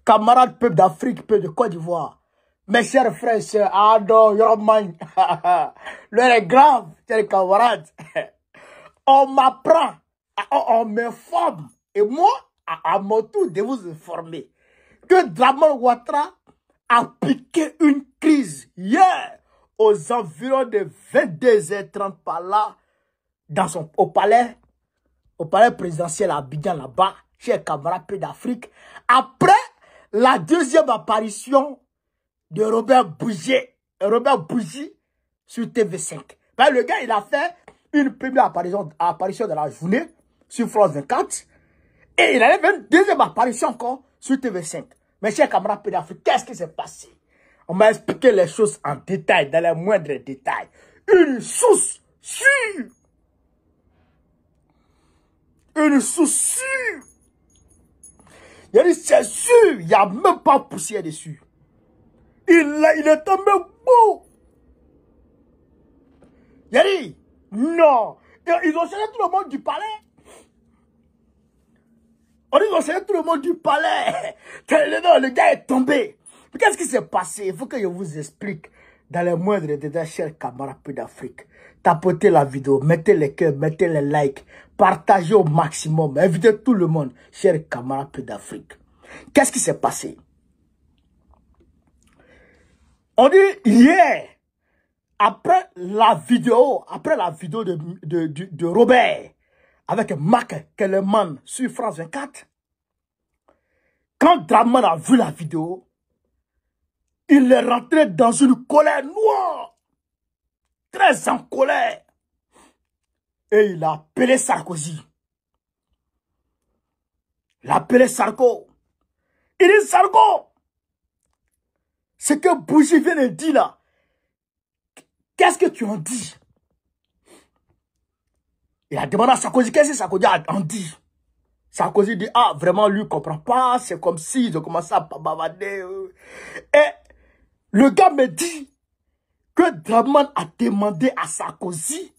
camarades peuple d'Afrique, peuple de Côte d'Ivoire, mes chers frères et sœurs, Ado, Yorman, l'heure est grave, chers camarades. On m'apprend, on m'informe, et moi, à mon tour de vous informer, que Dramane Ouattara a piqué une crise hier aux environs de 22h30 par là, au palais présidentiel à Abidjan là-bas, chez camarades peu d'Afrique, après la deuxième apparition de Robert Bougie sur TV5. Ben, le gars, il a fait une première apparition de la journée sur France 24 et il a fait une deuxième apparition encore sur TV5. Mais chers camarades peu d'Afrique, qu'est-ce qui s'est passé? On m'a expliqué les choses en détail, dans les moindres détails. Une source sûre. Une source sûre. Il a dit, c'est sûr, il n'y a même pas poussière dessus. Il est tombé beau. Il a dit, non. Ils ont changé tout le monde du palais. Ils ont changé tout le monde du palais. Non, le gars est tombé. Qu'est-ce qui s'est passé? Il faut que je vous explique dans les moindres détails, chers camarades peu d'Afrique. Tapotez la vidéo, mettez les cœurs, mettez les likes, partagez au maximum, invitez tout le monde, chers camarades peu d'Afrique. Qu'est-ce qui s'est passé? On dit hier, après la vidéo de Robert avec Marc Kellerman sur France 24, quand Dramane a vu la vidéo, il est rentré dans une colère noire, très en colère, et il a appelé Sarkozy. Il a appelé Sarko. Il dit Sarko, ce que Bougie vient de dire là, qu'est-ce que tu en dis? Il a demandé à Sarkozy, qu'est-ce que Sarkozy en dit? Sarkozy dit, ah, vraiment, lui, il ne comprend pas, c'est comme si ils ont commencé à bavarder. Et le gars me dit que Dramane a demandé à Sarkozy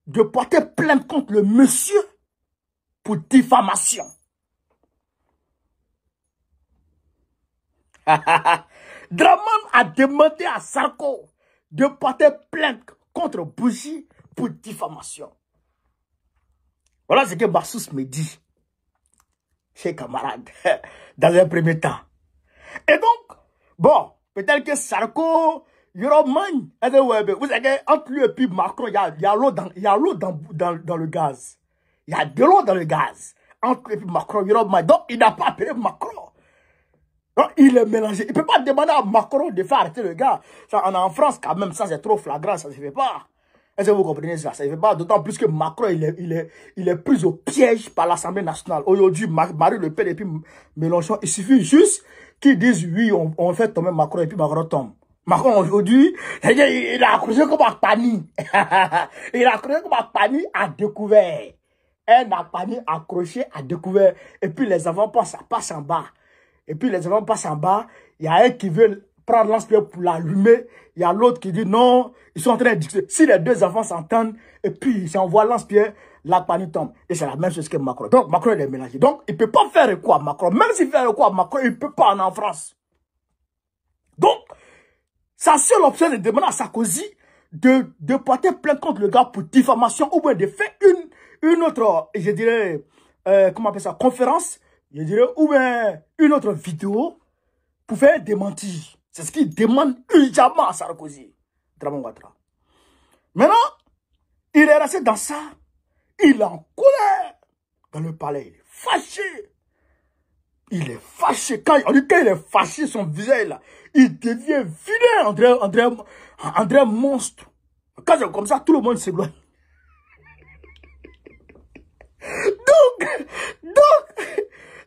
de porter plainte contre le monsieur pour diffamation. Dramane a demandé à Sarko de porter plainte contre Bougie pour diffamation. Voilà ce que Bassous me dit, chers camarades, dans un premier temps. Et donc, bon, peut-être que Sarko, Yoroman, vous savez, entre lui et puis Macron, il y a l'eau dans le gaz. Il y a de l'eau dans le gaz. Entre lui et puis Macron, Yoroman. Donc, il n'a pas appelé Macron. Donc, il est mélangé. Il ne peut pas demander à Macron de faire arrêter le gars. Ça, on est en France quand même, ça c'est trop flagrant, ça ne se fait pas. Est-ce que vous comprenez ça? Ça ne se fait pas, d'autant plus que Macron, il est pris au piège par l'Assemblée nationale. Aujourd'hui, Marine Le Pen et puis Mélenchon, il suffit juste qu'ils disent oui, on fait tomber Macron et puis Macron tombe. Macron aujourd'hui, il a accroché comme un panier. Il a accroché comme un panier à découvert. Un panier accroché à découvert. Et puis les enfants passent en bas. Et puis les enfants passent en bas. Il y a un qui veut prendre lance-pierre pour l'allumer. Il y a l'autre qui dit non. Ils sont en train de discuter. Si les deux enfants s'entendent, et puis ils s'envoient lance-pierre, la panique tombe. Et c'est la même chose que Macron. Donc Macron il est mélangé. Donc il ne peut pas faire quoi Macron. Même s'il fait quoi Macron, il ne peut pas en France. Donc, sa seule option est de demander à Sarkozy de porter plainte contre le gars pour diffamation ou bien de faire une autre, je dirais, comment on appelle ça, conférence, je dirais, ou bien une autre vidéo pour faire démentir. C'est ce qu'il demande urgemment à Sarkozy. Dramane Ouattara. Maintenant, il est resté dans ça. Il est en colère dans le palais. Il est fâché. Il est fâché. Quand il est fâché, son visage là, il devient vilain, André monstre. Quand c'est comme ça, tout le monde s'éloigne.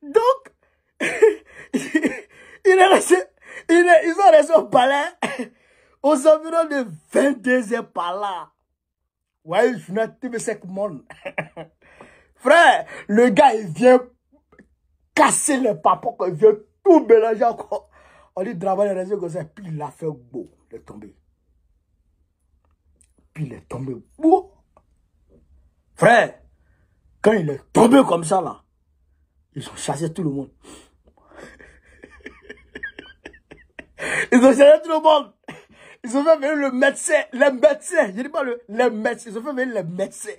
Donc, ils sont restés au palais aux environs de 22h par là. Ouais, je n'ai pas vu monde. Frère, le gars, il vient casser le papo, il vient tout mélanger encore. On dit Dramane est resté comme ça, puis il a fait beau, il est tombé. Puis il est tombé beau. Frère, quand il est tombé comme ça là, ils ont chassé tout le monde. Ils ont cherché tout le monde. Ils ont fait venir le médecin, les médecins. Je dis pas les médecins, ils ont fait venir les médecins.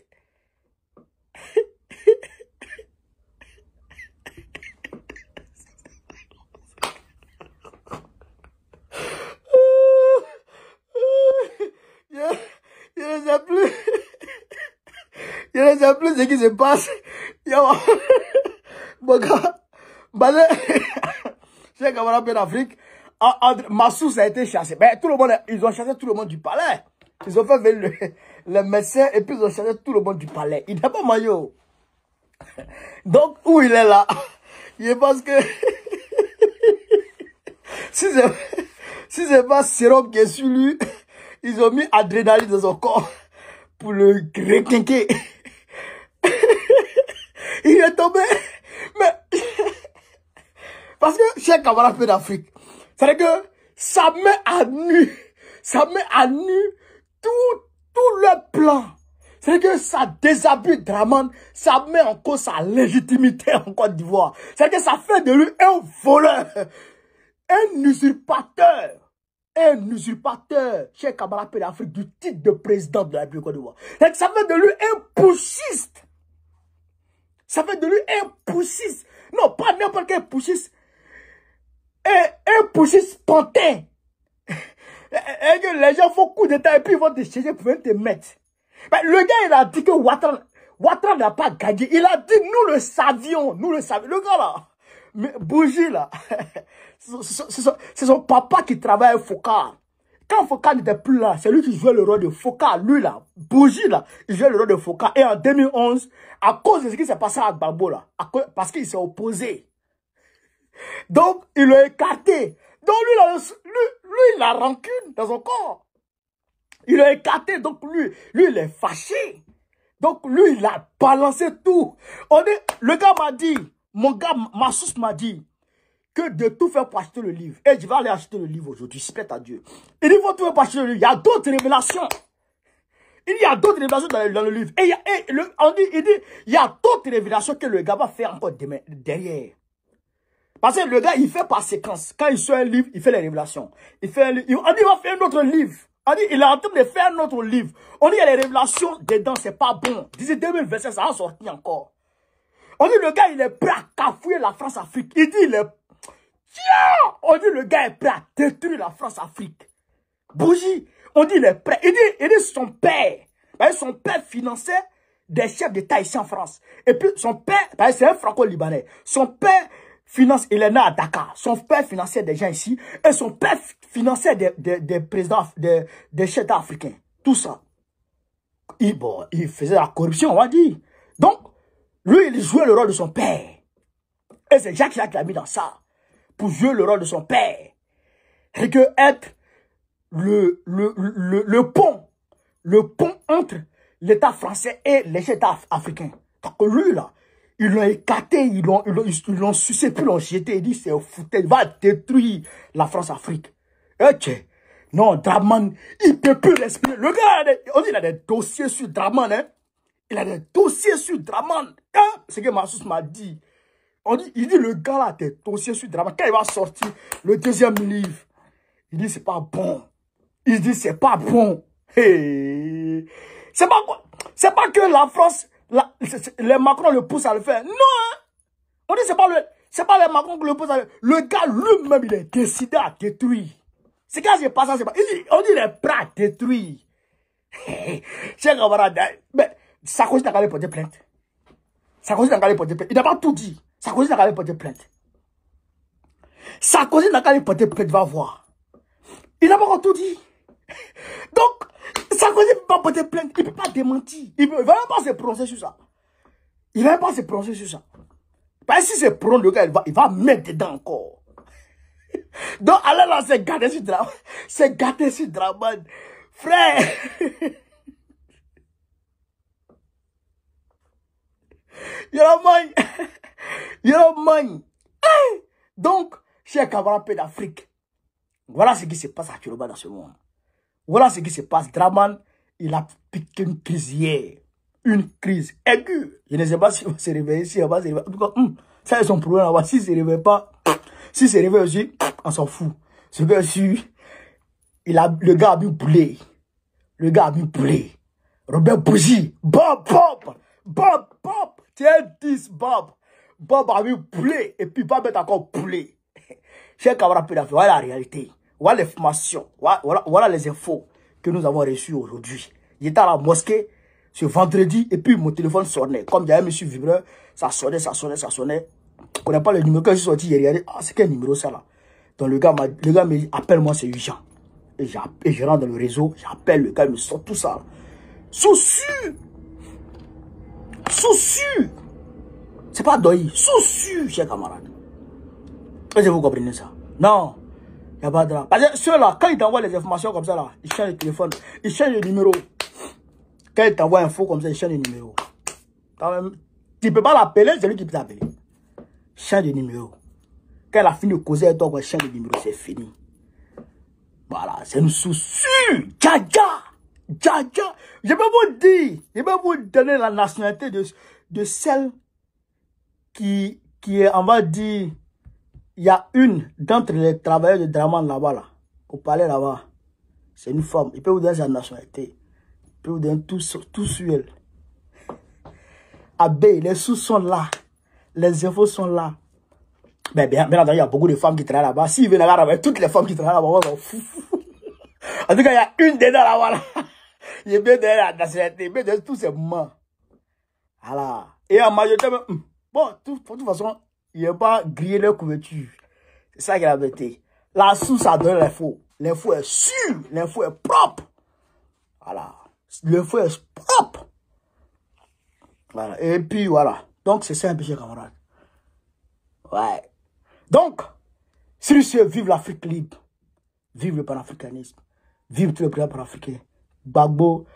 Je ne sais plus. Je ne sais plus ce qui se passe. Mon gars, j'ai un camarade d'Afrique. Massous a été chassé. Ben, tout le monde, ils ont chassé tout le monde du palais. Ils ont fait venir le médecin et puis ils ont chassé tout le monde du palais. Il n'a pas maillot. Donc, où il est là? Je pense que si c'est pas sérum qui est sur lui, ils ont mis adrénaline dans son corps pour le requinquer. Il est tombé. Mais, parce que chez un camarade d'Afrique, c'est-à-dire que ça met à nu tout le plan. C'est-à-dire que ça déshabille Dramane, ça met en cause sa légitimité en Côte d'Ivoire. C'est-à-dire que ça fait de lui un voleur, un usurpateur, chez camarade d'Afrique du titre de président de la République Côte d'Ivoire. C'est-à-dire que ça fait de lui un putschiste. Ça fait de lui un putschiste. Non, pas n'importe quel putschiste. Un putschiste pantin. Et que les gens font coup d'état et puis ils vont te chercher pour venir te mettre. Mais le gars, il a dit que Ouattara n'a pas gagné. Il a dit, nous le savions. Le gars là, mais Bougie là, c'est son papa qui travaille à Foka. Quand Foka n'était plus là, c'est lui qui jouait le rôle de Foka. Lui là, Bougie là, il jouait le rôle de Foka. Et en 2011, à cause de ce qui s'est passé à Gbagbo là, parce qu'il s'est opposé. Donc, il l'a écarté. Donc, lui, il a rancune dans son corps. Il l'a écarté. Donc, lui, il est fâché. Donc, lui, il a balancé tout. Le gars m'a dit, mon gars, Massous m'a dit, que de tout faire pour acheter le livre. Et je vais aller acheter le livre aujourd'hui, respect à Dieu. Il dit, il faut tout faire pour acheter le livre. Il y a d'autres révélations. Il y a d'autres révélations dans le livre. Et il dit, il y a d'autres révélations que le gars va faire encore derrière. Parce que le gars, il fait par séquence. Quand il sort un livre, il fait les révélations. On dit, il va faire un autre livre. On dit, il est en train de faire un autre livre. On dit, il y a les révélations dedans, c'est pas bon. D'ici 2027, ça va sortir encore. On dit, le gars, il est prêt à cafouiller la France-Afrique. Il dit, on dit, le gars est prêt à détruire la France-Afrique. Bougie. On dit, il est prêt. Il dit son père finançait des chefs d'État ici en France. Et puis, son père, c'est un franco-libanais. Son père finance, il est né à Dakar. Son père finançait des gens ici. Et son père finançait des présidents, des chefs africains. Tout ça. Il faisait la corruption, on va dire. Donc, lui, il jouait le rôle de son père. Et c'est Jacques Chirac qui l'a mis dans ça. Pour jouer le rôle de son père. Et que être le pont entre l'État français et les États africains. Donc lui, là, ils l'ont écarté, ils l'ont sucé, puis l'ont jeté. Il dit, c'est foutu, il va détruire la France-Afrique. Ok. Non, Dramane, il peut plus respirer. Le gars, on dit, il a des dossiers sur Dramane, hein. Il a des dossiers sur Dramane. Hein? C'est ce que Massous m'a dit. Il dit, le gars là a des dossiers sur Dramane. Quand il va sortir le deuxième livre, il dit, c'est pas bon. Il dit, c'est pas bon. Hey. C'est pas que la France, les Macron le poussent à le faire. Non, hein? On dit, c'est pas les Macron qui le poussent à le faire. Le gars lui-même, il est décidé à détruire. C'est quand c'est pas ça, c'est pas. On dit, il est prêt à détruire. Cher camarade, mais Sarkozy n'a qu'à aller porter plainte. Sarkozy n'a qu'à aller porter plainte. Il n'a pas tout dit. Sarkozy n'a qu'à aller porter plainte. Sarkozy n'a qu'à aller porter plainte, va voir. Il n'a pas encore tout dit. Donc, Sarkozy ne peut pas porter plainte, il ne peut pas démentir. Il ne va même pas se prononcer sur ça. Il ne va même pas se prononcer sur ça. Parce que si c'est prompt, le gars, il va mettre dedans encore. Donc, alors là, c'est gâté sur Dramane. C'est gâté sur Dramane. Frère. Yoromagne. Donc, chers camarades d'Afrique, voilà ce qui se passe actuellement dans ce monde. Voilà ce qui se passe. Dramane, il a piqué une crise hier. Une crise aiguë. Je ne sais pas s'il va se réveiller, s'il va se réveiller. En tout cas, ça c'est son problème. S'il ne se réveille pas, s'il se réveille aussi, on s'en fout. Ce que je suis. le gars a mis poulet. Le gars a mis poulet. Robert Bougie. Bob. Tiens, 10, Bob. Bob a mis poulet. Et puis, Bob est encore poulet. Cher camarade Pédafé, voilà la réalité. Voilà l'information. Voilà les infos que nous avons reçues aujourd'hui. J'étais à la mosquée ce vendredi et puis mon téléphone sonnait. Comme il y avait un monsieur vibreur, ça sonnait. Je ne connais pas le numéro. Quand je suis sorti, j'ai regardé. Ah, c'est quel numéro ça là? Donc le gars m'a dit, appelle-moi, c'est urgent. Et je rentre dans le réseau, j'appelle le gars, il me sort tout ça. Souci. C'est pas doyi. Souci, chers camarades. Est-ce que vous comprenez ça? Non. Il n'y a pas de là. Parce que ceux-là, quand ils t'envoient les informations comme ça, là, ils changent le téléphone. Ils changent le numéro. Quand ils t'envoient info comme ça, ils changent le numéro. Tu ne peux pas l'appeler, c'est lui qui peut t'appeler. Change de numéro. Quand elle a fini de causer avec toi, elle change de numéro, c'est fini. Voilà, c'est une souci. Djaja. Je vais vous donner la nationalité de celle qui est, on va dire, il y a une d'entre les travailleurs de Draman là-bas, là, au palais là-bas. C'est une femme. Il peut vous donner sa nationalité. Il peut vous donner tout sur elle. Abbé, les sous sont là. Les infos sont là. Mais bien entendu, il y a beaucoup de femmes qui travaillent là-bas. S'ils viennent là-bas, toutes les femmes qui travaillent là-bas, on va fou. En tout cas, il y a une dedans là-bas. Là. Il est bien derrière la nationalité. Mais de tous ces moments. Voilà. Et en majorité, bon, de toute façon, il n'y a pas grillé leur couverture. C'est ça qui est la vérité. La source, ça donne l'info. L'info est sûre. L'info est propre. Voilà. L'info est propre. Voilà. Et puis, voilà. Donc, c'est ça un peu, chers camarades. Ouais. Donc, sur ce, vive l'Afrique libre. Vive le panafricanisme. Vive tous les présidents panafricains. Gbagbo,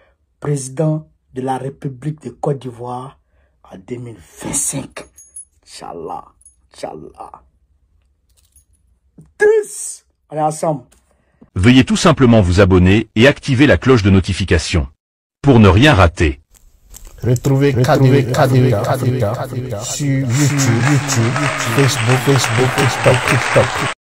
président de la République de Côte d'Ivoire en 2025. Inch'Allah. Tous, on est ensemble. Veuillez tout simplement vous abonner et activer la cloche de notification pour ne rien rater. Retrouvez KDV Africa sur YouTube, Facebook, TikTok.